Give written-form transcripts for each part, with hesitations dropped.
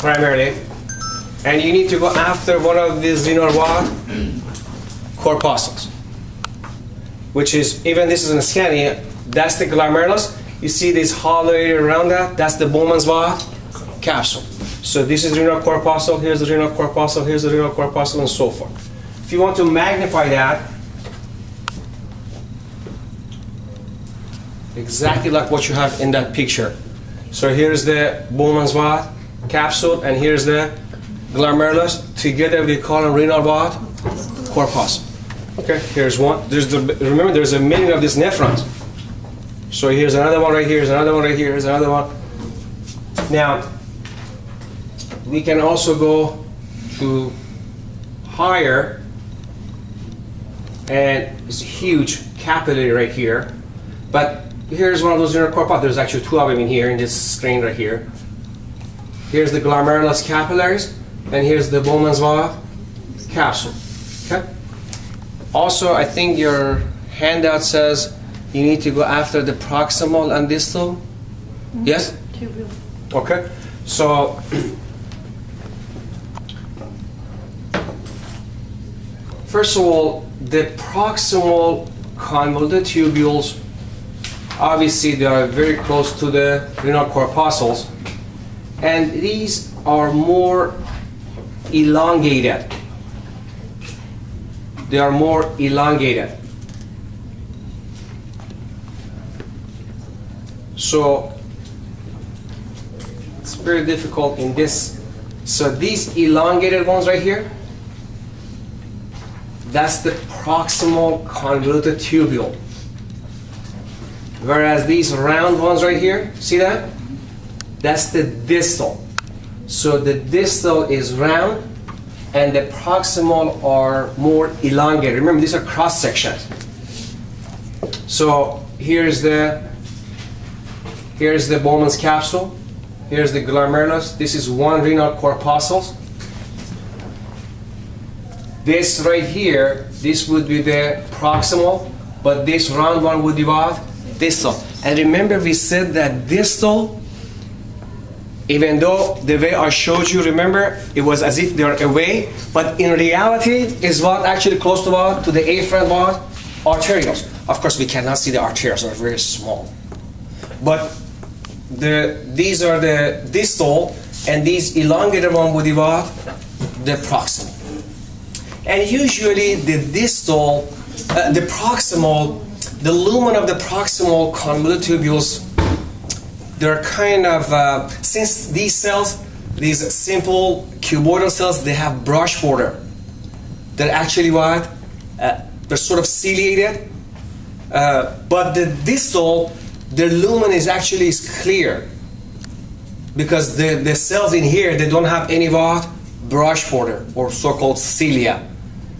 primarily, and you need to go after one of these renal what? Corpuscles, which is, even this is in scanning, that's the glomerulus. You see this hollow area around that? That's the Bowman's what? Capsule. So this is renal corpuscle, here's the renal corpuscle, here's the renal corpuscle, and so forth. If you want to magnify that, exactly like what you have in that picture. So here's the Bowman's what? Capsule, and here's the glomerulus. Together we call them renal what? Corpuscle. Okay, here's one. Remember, there's a million of these nephrons. So here's another one right here, here's another one right here, here's another one. Now, we can also go to higher, and it's a huge capillary right here. But here's one of those renal corpuscles. There's actually two of them in here, in this screen right here. Here's the glomerulus capillaries, and here's the Bowman's what? Capsule. Okay. Also, I think your handout says you need to go after the proximal and distal. Mm-hmm. Yes? Tubule. Okay. So, first of all, the proximal convoluted tubules, obviously they are very close to the renal corpuscles, and these are more elongated. They are more elongated. So it's very difficult in this. So these elongated ones right here, that's the proximal convoluted tubule. Whereas these round ones right here, see that? That's the distal. So the distal is round, and the proximal are more elongated. Remember, these are cross sections. So here's the Bowman's capsule. Here's the glomerulus. This is one renal corpuscle. This right here, this would be the proximal, but this round one would be what? Distal. And remember, we said that distal, even though the way I showed you, remember, it was as if they're away, but in reality is what actually close to what? To the afferent what? Arterioles. Of course, we cannot see the arterioles, they're very small. But these are the distal, and these elongated one would be what? The proximal. And usually the distal, the proximal, the lumen of the proximal convoluted tubules, they're kind of, since these cells, these simple cuboidal cells, they have brush border. They're actually what? They're sort of ciliated. But the distal, the lumen is actually clear. Because the cells in here, they don't have any what? Brush border, or so-called cilia.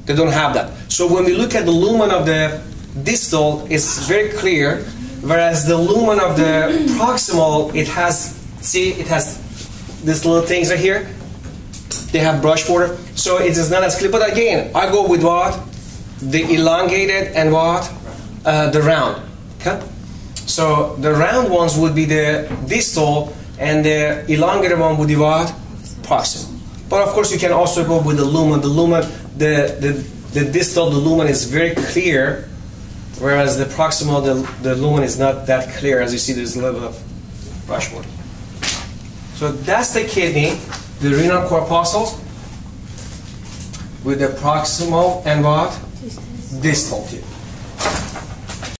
They don't have that. So when we look at the lumen of the distal, it's very clear. Whereas the lumen of the proximal, it has, see, it has these little things right here. They have brush border. So it is not as clear. But again, I go with what? The elongated and what? The round. Okay? So the round ones would be the distal, and the elongated one would be what? Proximal. But of course, you can also go with the lumen. The lumen, the distal, the lumen is very clear. Whereas the proximal, the lumen is not that clear. As you see, there's a little bit of brush border. So that's the kidney, the renal corpuscles, with the proximal and what? Distal tube.